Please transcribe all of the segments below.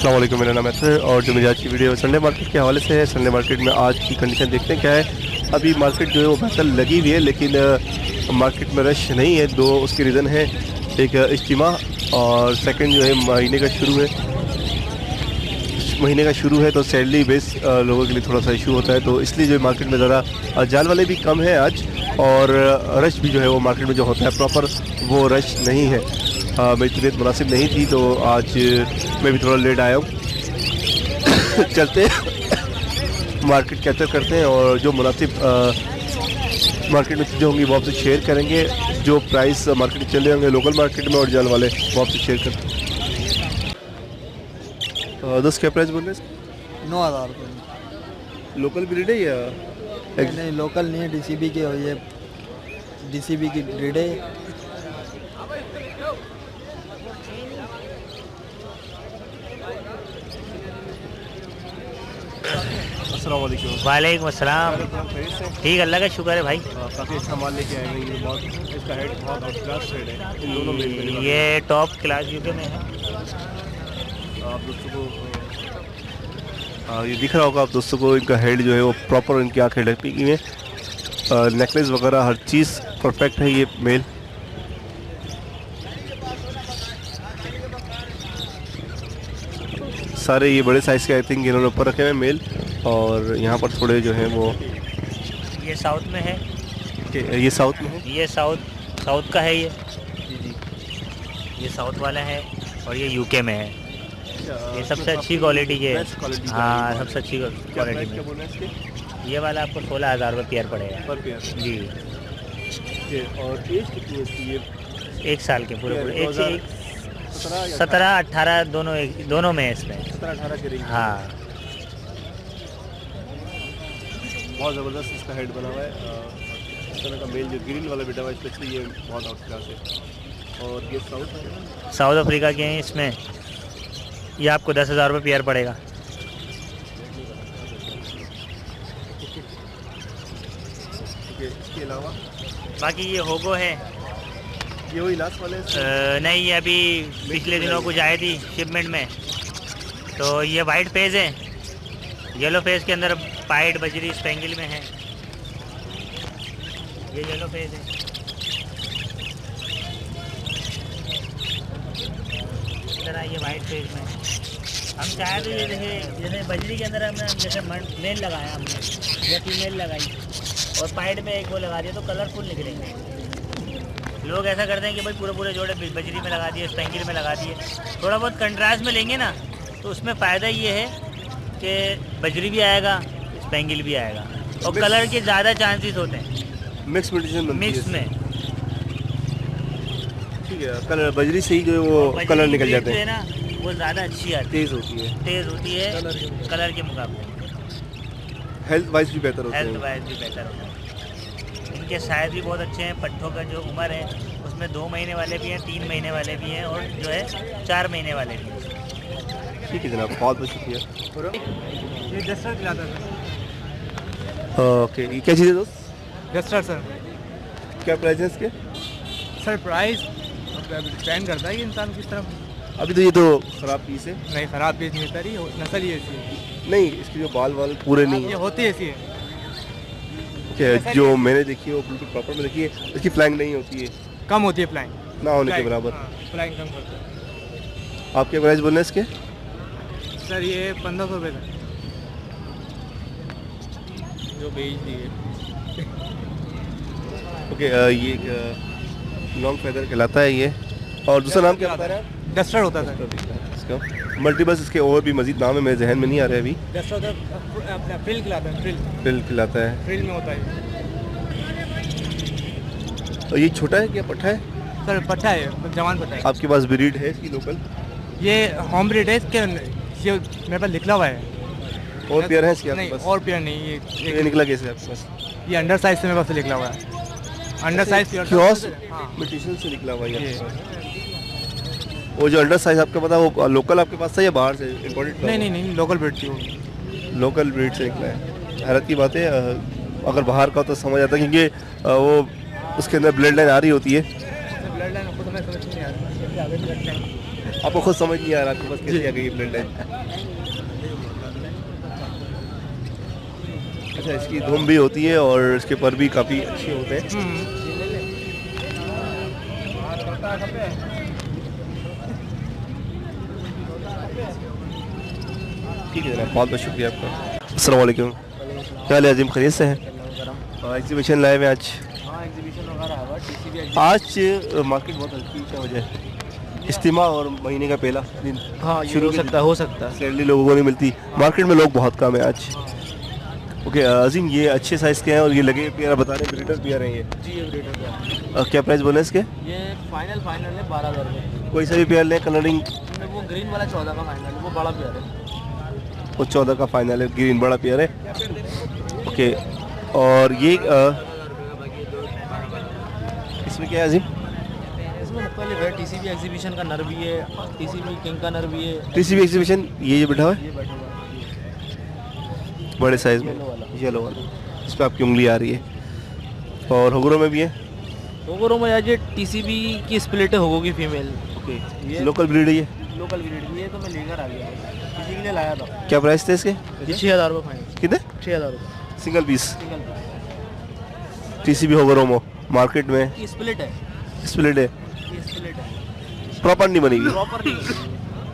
अस्सलाम वालेकुम, मेरा नाम है और जो मेरी आज की वीडियो संडे मार्केट के हवाले से है। संडे मार्केट में आज की कंडीशन देखते हैं क्या है। अभी मार्केट जो है वो बेहतर लगी हुई है, लेकिन मार्केट में रश नहीं है। दो उसके रीज़न है, एक इज्तिमा और सेकंड जो है महीने का शुरू है तो सैलरी बेस लोगों के लिए थोड़ा सा इशू होता है, तो इसलिए जो मार्केट में ज़रा जाल वाले भी कम है आज, और रश भी जो है वो मार्केट में जो होता है प्रॉपर वो रश नहीं है। मेरी तबीयत मुनासिब नहीं थी तो आज मैं भी थोड़ा लेट आया हूँ। चलते मार्केट कैप्चर करते हैं और जो मुनासिब मार्केट में चीज़ें होंगी वो आपसे शेयर करेंगे। जो प्राइस मार्केट में चले होंगे लोकल मार्केट में और जाल वाले वो आपसे शेयर करते हैं। दोस्त क्या प्राइस बोल रहे हैं? 9,000 रुपये। लोकल ब्रीड है या नहीं, लोकल नहीं है, डीसीबी की, और ये डीसीबी की ब्रीड है। अस्सलाम वालेकुम। वालेकुम अस्सलाम। ठीक, अल्लाह का शुक्र है भाई। काफ़ी अच्छा माल लेके आए हैं, ये बहुत इसका हेड बहुत आउट क्लास हेड है। इन दोनों में ये टॉप क्लास यूके में है। आप दोस्तों को ये दिख रहा होगा आप दोस्तों को, इनका हेड जो है वो प्रॉपर इनकी आँखें ढकी हुई है, नेकलेस वगैरह हर चीज़ परफेक्ट है। ये मेल सारे ये बड़े साइज़ के आई थिंक इन्होंने ऊपर रखे हुए मेल, और यहाँ पर थोड़े जो हैं वो ये साउथ में है। ये साउथ में है। ये साउथ का है। ये साउथ वाला है और ये यूके में है। ये सबसे अच्छी क्वालिटी के, हाँ सबसे अच्छी क्वालिटी में। ये वाला आपको 16,000 रुपये पेयर पड़ेगा पर पेयर जी। और एज कितनी है इसकी? ये 1 साल के पूरे एक से 17-18 दोनों में है इसमें। 17-18 के रेंज। हाँ, बहुत ज़बरदस्त इसका हेड बना हुआ है। इस तरह का मेल जो ग्रीन वाला बेटा हुआ है स्पेशली ये बहुत आउट क्लास है। और ये साउथ अफ्रीका के हैं। इसमें ये आपको 10,000 रुपये पेयर पड़ेगा। इसके अलावा बाकी ये होगो है। ये वही लास्ट वाले नहीं, ये अभी पिछले दिनों कुछ आई थी शिपमेंट में। तो ये वाइट पेज है, येलो पेज के अंदर पाइट बजरी स्पेंगल में है। ये येलो पेज है। इधर आइए वाइट पेज में। हम चाहे तो ये जैसे बजरी के अंदर हमने जैसे मेल लगाया हमने या फीमेल लगाई और पाइट में एक वो लगा दिया तो कलरफुल निकलेंगे। लोग ऐसा करते हैं कि भाई पूरे जोड़े बजरी में लगा दिए, स्पेंगल में लगा दिए। थोड़ा बहुत कंट्रास्ट में लेंगे ना तो उसमें फ़ायदा ये है कि बजरी भी आएगा, स्पेंगल भी आएगा, और कलर के ज़्यादा चांसेस होते हैं मिक्स में। ठीक है, कलर बजरी से ही जो है वो कलर निकल जाते हैं ना, वो ज़्यादा अच्छी आती है, तेज़ होती है कलर के मुकाबले। हेल्थ वाइज भी बेहतर होता है। हेल्थ वाइज भी बेहतर होता है। इनके साइज़ भी बहुत अच्छे हैं। पट्ठों का जो उम्र है उसमें 2 महीने वाले भी हैं, 3 महीने वाले भी हैं, और जो है 4 महीने वाले भी हैं। ठीक है जनाब, बहुत बहुत शुक्रिया। ये डस्टर खिलाता है ओके, ये क्या चीज़ है दोस्त? Duster sir. क्या प्राइस है इसके? सर प्राइस डिपेंड करता है कि इंसान किस तरफ। अभी तो ये तो ख़राब पीस है। नहीं, ख़राब पीस नहीं होता, रही नस्ल ही ऐसी है। नहीं, इसके जो बाल पूरे नहीं ये है। होती ऐसी है। जो मैंने देखी है वो बिल्कुल प्रॉपर में देखी है। इसकी फ्लैंग नहीं होती है, कम होती है फ्लाइंग, ना होने के बराबर। फ्लाइंग कम करता है। आप क्या प्राइस बोल रहे हैं इसके? सर ये 1,500 रुपये का जो बेच दिए। ओके, ये लॉन्ग फेदर कहलाता है ये। और दूसरा नाम क्या बता रहे हैं? डस्टर होता था इसका मल्टीपल्स, इसके और भी मजीद नाम है, मेरे जहन में नहीं आ रहे अभी। डस्टर अपना फ्रिल खिलाता है। फ्रिल खिलाता है, फ्रिल में होता है। और ये छोटा है क्या पट्ठा है? सर पट्ठा है, जवान पट्ठा है। आपके पास ब्रीड है इसकी लोकल? ये होम ब्रीड है। इसके ये मेरे पास लिखा हुआ है। और पेयर है इसके आपके नहीं, पास? और पेयर नहीं। ये निकला कैसे आपके पास? ये अंडर साइज से मेरे पास लिखा हुआ है। अंडर साइज क्रॉस हाँ। म्यूटेशन से निकला हुआ है। वो जो अंडर साइज आपका पता वो लोकल आपके पास था या बाहर से इंपोर्टेड? नहीं, लोकल ब्रीड थी वो। लोकल ब्रीड से निकला है। हैरत की बात है, अगर बाहर का हो तो समझ आता है, क्योंकि वो उसके अंदर ब्लड लाइन आ रही होती है। ब्लड लाइन आपको समझ नहीं आ रहा। आपको खुद समझ नहीं आ रहा, आपके पास कैसे आ गई ब्लड लाइन? अच्छा, इसकी धुम भी होती है और इसके पर भी काफ़ी अच्छे होते हैं। ठीक है जनाब, बहुत बहुत शुक्रिया आपका। अस्सलाम वालेकुम, क्या हाल है अजीम, खैरियत से हैं? एग्जीबिशन लाए हुए आज? हाँ, एग्जीबिशन वगैरह है, टीसीबी आज मार्केट बहुत हल्की, क्या वजह है? इज्तिमा और महीने का पहला दिन हाँ, शुरू हो सकता है। सैलरी लोगों को नहीं मिलती, मार्केट में लोग बहुत कम है आज। ओके अजीम, ये अच्छे साइज़ के हैं और ये लगे पेयर बता रहे हैं, ब्रीडर पेयर हैं ये? जी, ये ब्रीडर का क्या प्राइस बोले इसके? ये फाइनल है 12,000 रुपये। कोई सा भी पेयर लें, कलरिंग वो ग्रीन वाला 14 का फाइनल है, वो बड़ा प्यार है। वो 14 का फाइनल है, ग्रीन बड़ा पेयर है। ओके, और ये इसमें क्या है अजीम? इसमें मुख्तलिफ है, टीसीबी एग्जीबिशन का नर भी है, टीसीबी किंग का नर भी है। टीसीबी एग्जीबिशन ये बैठा हुआ है ये बैठा हुआ है, बड़े साइज़ में, येलो वाला, इस पर आपकी उंगली आ रही है। और होगरों में भी है? होगरों में आज ये टीसीबी की स्प्लिट होगी फीमेल। ओके, ये लोकल ब्रीड है ये? लोकल ब्रीड भी है, तो मैं लेकर आ गया, किसी के लिए लाया था। क्या प्राइस थे इसके? ये 6,000 रुपये फाइनल। कितने? 6,000 रुपये सिंगल पीस? सिंगल टीसीबी होगरों मार्केट में ये स्प्लिट है, स्प्लिट है, ये स्प्लिट है, प्रॉपर नहीं बनेगी? प्रॉपर नहीं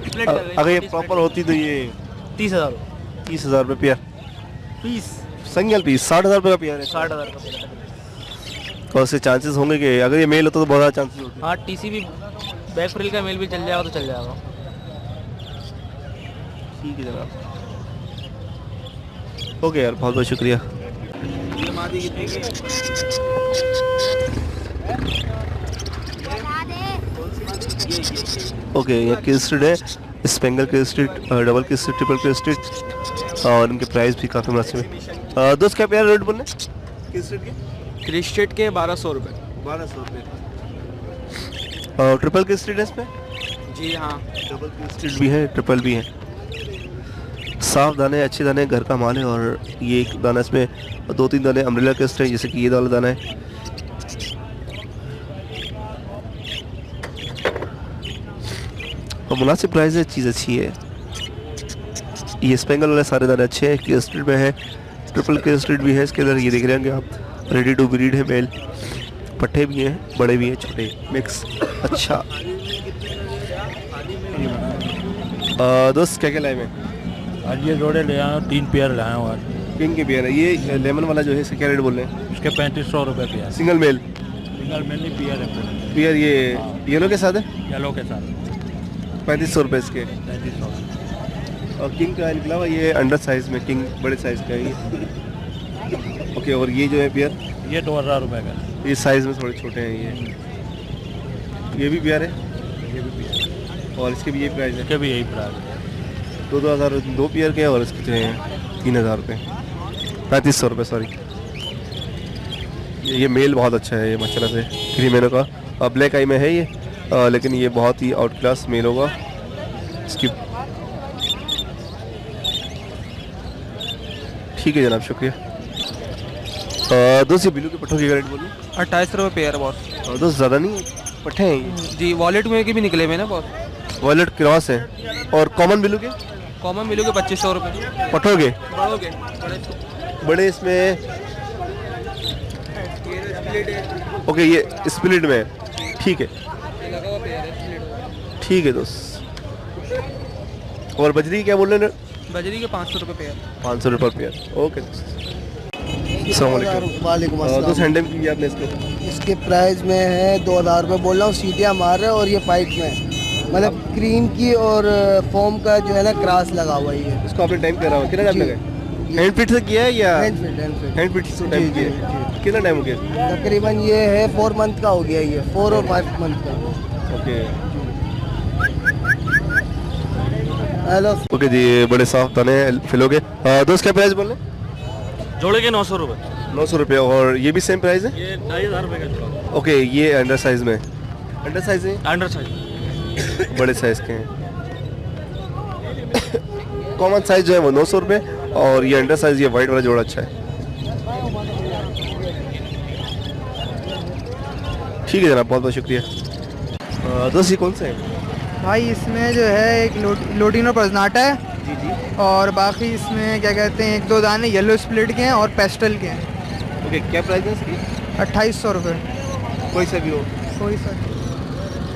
स्प्लिट। अगर ये प्रॉपर होती तो ये 30,000 30,000 रुपये पेयर, पीस, सिंगल पीस 60,000 रुपये का पेयर है। 60,000 का पेड़। और उससे चांसेस होंगे कि अगर ये मेल होता तो बहुत ज़्यादा चांसेस होते हैं। हाँ, टीसीबी बैक फ्रिल का मेल भी चल जाएगा तो चल जाएगा। ठीक है जनाब, ओके यार, बहुत बहुत शुक्रिया। ओके, ये किस्टेड है, स्पेंगल किस्टेड, डबल किस्टेड, ट्रिपल किस्टेड, और इनके प्राइस भी काफ़ी मुनासिब है। दोस्त क्या प्यार रेट बोलने किस्टेड के? क्रिस्टेड के 1,200 रुपये। 1200 रुपये। और ट्रिपल किस्टेड है इसमें? जी हाँ, डबल किस्टेड भी है, ट्रिपल भी है। साफ दाने, अच्छे दाने, घर का माल है। और ये एक दाना, इसमें 2-3 दाने अम्ब्रेला किस्ट है, जैसे कि ये वाला दाना है। और मुनासिब प्राइस है, चीज़ अच्छी है। ये स्पेंगल वाले सारे दाने अच्छे हैं, किस्टेड में है, ट्रिपल किस्टेड भी है इसके अंदर। ये देख रहे होंगे आप, रेडी टू ब्रीड है मेल, पट्टे भी हैं, बड़े भी हैं, छोटे, मिक्स। अच्छा दोस्त क्या क्या लाए मैं? आज ये जोड़े ले आए, 3 पेयर लाए हूँ आज। किंग के पेयर है। ये लेमन वाला जो है इसका क्या रेट बोल रहे हैं? इसके 3500 रुपये pair. Single male? Single male नहीं, पेयर है। पेयर ये येलो के साथ है? येलो के साथ 3500 रुपये इसके। 3500। और किंग का निकला हुआ ये अंडर साइज में, किंग बड़े साइज का है ये। ओके, और ये जो है पेयर? ये 2,000 रुपये का। ये साइज में थोड़े छोटे हैं ये भी पेयर है? ये भी पेयर, और इसके भी यही प्राइस है? इसके भी यही प्राइस है। 2,000 दो पेयर के, और इसके जो हैं 3,000 रुपये, 3500 रुपये सॉरी। ये मेल बहुत अच्छा है ये माशाल्लाह से, क्रीमेनो का। ब्लैक आई में है ये, लेकिन ये बहुत ही आउट क्लास मेल होगा। इसकी ठीक है जनाब, शुक्रिया। दोस्त ये बिल्लू के पट्टों की रेट बोलिए। 28 रुपये पेयर बॉस। और दोस्त ज़्यादा नहीं पट्टे हैं ये? जी, वॉलेट में के भी निकले हुए ना बॉस। वॉलेट क्रॉस है। और कॉमन बिल्लू के? कॉमन मिलोगे 2500 रुपये। पट्टों के बड़ोगे बड़े इसमें? ओके, ये स्प्लिट में है, ठीक है ठीक है दोस्त। और बजरी क्या बोल रहे हैं? बजरी के 500 रुपये पेयर। 500 रुपये पेयर। ओके दोस्त, अस्सलाम वालेकुम। वालेकुम दोस्त अस्सलाम। हैंडल की आपने इसको? इसके प्राइस में है 2,000 रुपये बोल रहा हूँ, सीटियाँ मार रहे हैं। और ये पाइप में मतलब क्रीम की और फोम का जो है ना क्रॉस लगा हुआ है ये। इसको आपने टाइम करा हुआ, कितना टाइम जी। लगा? हैंड फिट से किया है या? Hand fit. हैंड फिट से टाइम जी, किया जी, है? कितना टाइम हो गया? तकरीबन ये है 4 मंथ का हो गया, ये 4 और 5 मंथ का। Okay hello. ओके जी, बड़े साफ दाने फिल हो गए। दोस्त क्या प्राइस बोल रहे हैं? जोड़े के 900 रुपये। 900 रुपये। और ये भी सेम प्राइस है? ये 2,500 रुपये का जोड़ा। ओके, ये अंडर साइज में, अंडर साइज है, अंडर साइज बड़े साइज के हैं। कॉमन साइज जो है वो 900 रुपये, और ये अंडर साइज, ये वाइट वाला जोड़ा अच्छा है। ठीक है जनाब, बहुत बहुत शुक्रिया। दोस्त ये कौन सा है? भाई इसमें जो है एक लोटिनो पजनाटा है जी जी। और बाकी इसमें क्या कहते हैं 1-2 दाने येलो स्प्लिट के हैं और पेस्टल के हैं। ओके, क्या प्राइस है इसकी? 2800 रुपये कोई सा भी हो। कोई सा।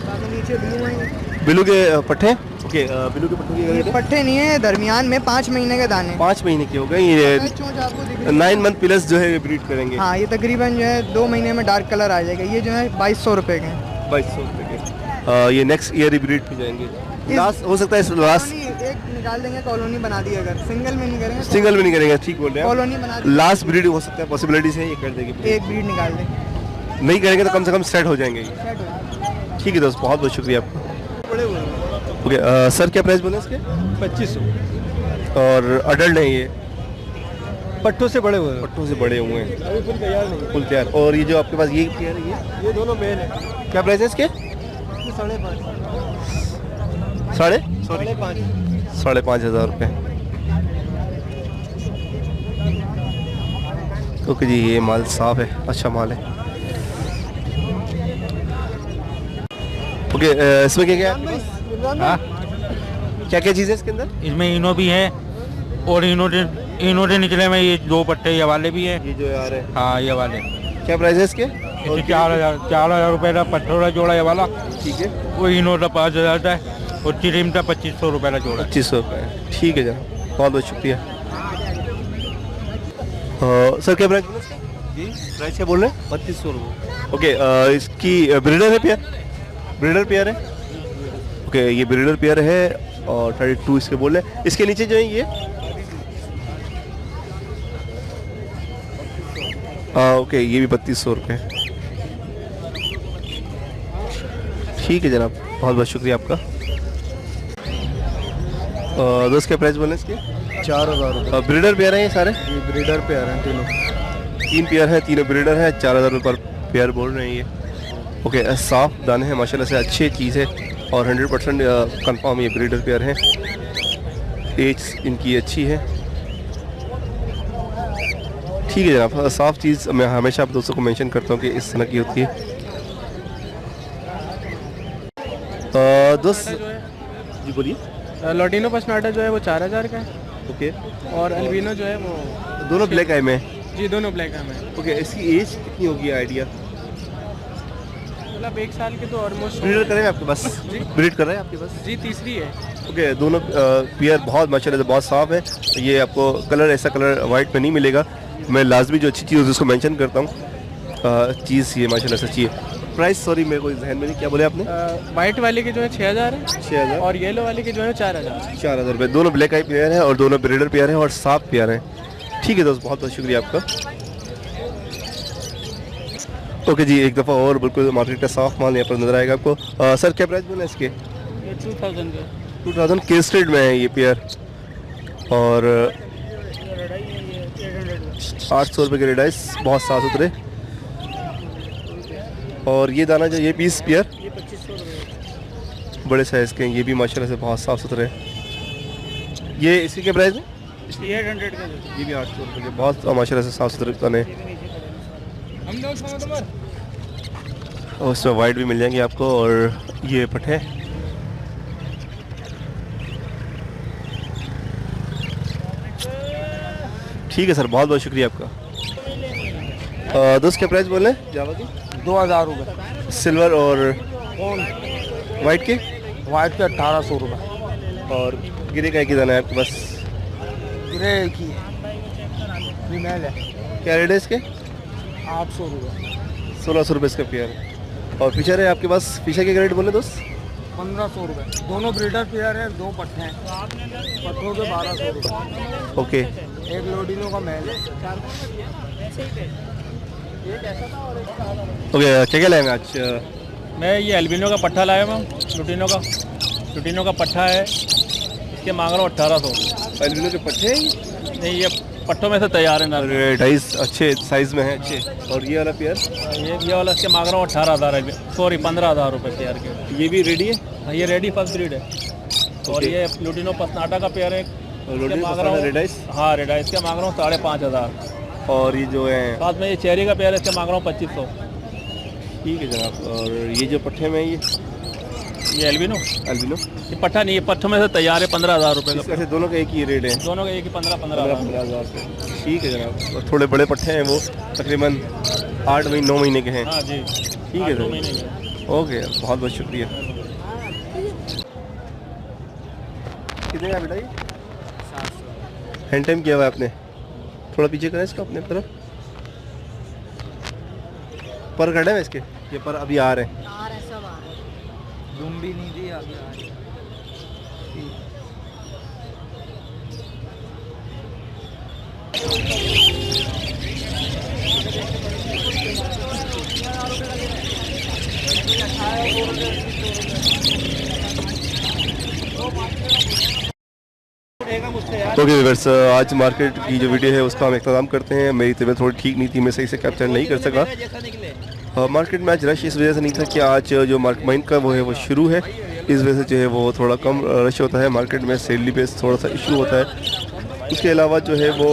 बाकी नीचे ब्लू है, बिलू के पट्टे? ओके, बिलू के पट्टों की ये रेट है? पट्टे नहीं है, दरमियान में 5 महीने के दाने। 5 महीने के हो गए ये। चोंच आपको दिख रही है? 9 मंथ प्लस जो है ये ब्रीड करेंगे। हाँ, ये तकरीबन जो है 2 महीने में डार्क कलर आ जाएगा। ये जो है 2200 रुपये के हैं। 2200 रुपये के। ये नेक्स्ट ईयर ही ब्रीड पे जाएंगे। लास्ट हो सकता है लास्ट कॉलोनी एक निकाल देंगे, कॉलोनी बना दी, अगर सिंगल में नहीं करेंगे सिंगल में नहीं करेंगे, ठीक बोल रहे हैं। कॉलोनी बना दी, लास्ट ब्रीड हो सकता है, पॉसिबिलिटीज है ये कर देंगे। एक ब्रीड निकाल देंगे, नहीं करेंगे तो कम से कम सेट हो जाएंगे ये। सेट हो जाएगा। ठीक है दोस्त, बहुत बहुत शुक्रिया आपका। ओके, सर क्या प्राइस बोले इसके? 2500। और अडल्ट है ये? पट्टों से बड़े हुए हैं, पट्टों से बड़े हुए हैं, अभी फुल तैयार नहीं फुल तैयार। और ये जो आपके पास ये पेयर है ये दोनों मेल है। क्या प्राइस है इसके? 5,500 रुपये। ओके जी, ये माल साफ है, अच्छा माल है। ओके, इसमें क्या क्या है? हाँ, क्या क्या चीज़ है इसके अंदर? इसमें इनो भी है और इनो के निचले में ये 2 पट्टे ये वाले भी है। ये जो आ रहे हैं, हाँ, ये वाले क्या प्राइस है इसके? इसके 4,000 रुपये का पट्टोला जोड़ा ये वाला। ठीक है, वो इनो का 5,000 का है और चिरिम का 2500 रुपये का जोड़ा। 2500 रुपये। ठीक है जनाब, बहुत बहुत शुक्रिया। सर क्या प्राइस बोले इसका? जी, प्राइस क्या बोल रहे हैं? 3200 रुपये। ओके, इसकी ब्रीडर है पेयर? ब्रीडर पेयर है। ओके, ये ब्रीडर पेयर है और 32 इसके बोल रहे हैं। इसके नीचे जो है ये ओके, ये भी 3200 रुपये। ठीक है जनाब, बहुत बहुत शुक्रिया आपका। दोस्त क्या प्राइस बोले इसके? 4000 रुपये। ब्रीडर पेयर हैं ये सारे? ये ब्रीडर पे आ रहे हैं तीनों। 3 पेयर है, 3 ब्रीडर है, 4000 रुपये पर पेयर बोल रहे हैं ये। ओके, साफ दाने हैं माशाल्लाह से, अच्छी चीज़ है और 100% कंफर्म ये ब्रीडर पेयर हैं। एज इनकी अच्छी है। ठीक है जनाब, साफ़ चीज़ मैं हमेशा आप दोस्तों को मेंशन करता हूँ कि इस तरह की होती है। दोस्त जी बोलिए। लोटिनो पसनाटा जो है वो 4000 का है ओके, और अल्बिनो जो है वो दोनों ब्लैक आई में? जी दोनों ब्लैक है। ओके, इसकी एज कितनी होगी आइडिया? मतलब 1 साल के तो ऑलमोस्ट। ब्रीडर कर रहे हैं आपके पास? जी, ब्रीड कर रहे हैं आपके पास? जी तीसरी है। ओके, दोनों पेयर बहुत माशाल्लाह से बहुत साफ़ है। ये आपको कलर ऐसा कलर वाइट में नहीं मिलेगा। मैं लाजमी जो अच्छी चीज़ होती है उसको मेंशन करता हूँ। चीज़ ये माशाल्लाह से अच्छी है। प्राइस सॉरी मेरे को जहन में नहीं, क्या बोले आपने? वाइट वाले के जो है 6000 है 6000 और येलो वाले के जो है 4000। 4000 रुपये। दोनों ब्लैक आई पेयर हैं और दोनों ब्रीडर पेयर हैं और साफ पेयर हैं। ठीक है दोस्त, बहुत बहुत शुक्रिया आपका। ओके जी, एक दफ़ा और बिल्कुल मार्केट का साफ माल यहाँ पर नजर आएगा आपको। सर क्या प्राइस बोले इसके? ये 2000 का। 2000 केस्टेड में है ये पेयर और 800 रुपये के रेडाइस, बहुत साफ सुथरे। और ये दाना जो ये पीस पेयर बड़े साइज़ के हैं, ये भी माशाल्लाह से बहुत साफ सुथरे हैं। ये इसी के प्राइस है? 800 का। ये भी 800 रुपये के, बहुत माशाल्लाह से साफ सुथरे दाने। और इसमें वाइट भी मिल जाएंगे आपको और ये पट्टे। ठीक है सर, बहुत बहुत शुक्रिया आपका। दोस्त क्या प्राइस बोल रहे हैं जावा की? 2000 रुपये। सिल्वर और वाइट के? वाइट के 1800 रुपये। और गिरे का एक ही दाना है आपके पास? गिरे की फीमेल है। क्या रेट है इसके? 800 रुपये। 1600 रुपये इसका पेयर। और फिशर है आपके पास? फिशर के रेट बोले दोस्त? 1500 रुपये। दोनों ब्रीडर पेयर हैं, 2 पट्टे हैं, पट्टों के 1200 रुपये। ओके, एक लोडिनो का मेल है। ओके, क्या क्या लाएंगे आज? मैं ये अल्बिनो का पट्ठा लाया हूँ, लुटिनो का पट्ठा है। इसके मांग रहा हूँ 1800। एल्बिनो के पट्टे नहीं, ये पट्टों में से तैयार है ना। डाइस अच्छे साइज में है, अच्छे। और ये वाला पेयर? ये वाला इसके मांग रहा हूँ 18,000 सॉरी 15,000 रुपये पेयर के। ये भी रेडी है? हाँ, ये रेडी फर्स्ट ब्रीड है। और Okay. ये लुटिनो पसनाटा का पेयर है। लोडिनो मांग रहा हूँ रेडाइस? हाँ, रेडाइस के मांग रहा हूँ 5,500। और ये जो है साथ में ये चेरी का पेयर है, इसके मांग रहा हूँ 2500। ठीक है जनाब। और ये जो पट्टे में ये ये एल्बिनो अल्बिनो? ये पट्ठा नहीं है, पट्ठों में से तैयार है 15,000 रुपये का। वैसे दोनों का एक ही रेट है, दोनों का एक ही 15,000 15,000। ठीक है जनाब। और थोड़े बड़े पट्टे हैं, वो तकरीबन 8 महीने 9 महीने के हैं। हाँ जी, ठीक है 2 सर, महीने का। ओके, बहुत बहुत शुक्रिया। कितने का बेटा ये? हैंड टाइम किया हुआ है आपने? थोड़ा पीछे करें इसका अपने तरफ। पर कट है इसके, ये पर अभी आ रहे हैं। धूम भी नहीं दी आगे आ रही। ओके व्यूअर्स, आज मार्केट की जो वीडियो है उसका हम इख्तिताम करते हैं। मेरी तबीयत थोड़ी ठीक नहीं थी, मैं सही से कैप्चर नहीं कर सका। मार्केट में आज रश इस वजह से नहीं था कि आज जो मार्केट महीने का वो है वो शुरू है, इस वजह से जो है वो थोड़ा कम रश होता है। मार्केट में सैलरी बेस थोड़ा सा इशू होता है। उसके अलावा जो है वो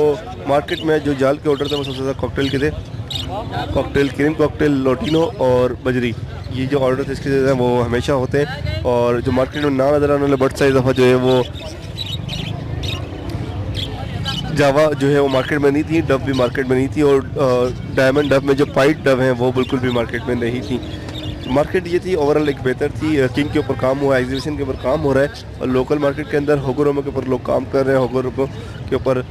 मार्केट में जो जाल के ऑर्डर थे वो सबसे ज़्यादा कॉकटेल के थे। कॉकटेल, क्रीम कॉकटेल, लोटिनो और बजरी, ये जो ऑर्डर थे इसके जो है वो हमेशा होते हैं। और जो मार्केट में ना नज़र आने वाले बट साइज़ दफ़ा जो है वो जावा जो है वो मार्केट में नहीं थी, डब भी मार्केट में नहीं थी, और डायमंड डब में जो पाइट डब हैं वो बिल्कुल भी मार्केट में नहीं थी। मार्केट ये थी ओवरऑल एक बेहतर थी। किंग के ऊपर काम हुआ है, एग्जीबिशन के ऊपर काम हो रहा है, और लोकल मार्केट के अंदर होगोरोमो के ऊपर लोग काम कर रहे हैं, होगोरोमो के ऊपर।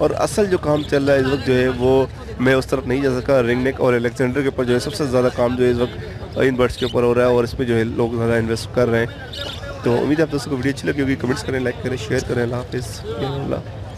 और असल जो काम चल रहा है इस वक्त जो है वो मैं उस तरफ नहीं जा सका। रिंग नेक और अलेक्जेंडर के ऊपर जो है सबसे ज़्यादा काम जो है इस वक्त इन बर्ड्स के ऊपर हो रहा है, और इसमें जो है लोग ज़्यादा इन्वेस्ट कर रहे हैं। तो उम्मीद है आप दोस्तों को वीडियो अच्छी लगी होगी। कमेंट्स करें, लाइक करें, शेयर करें। अल्लाह हाफिज़।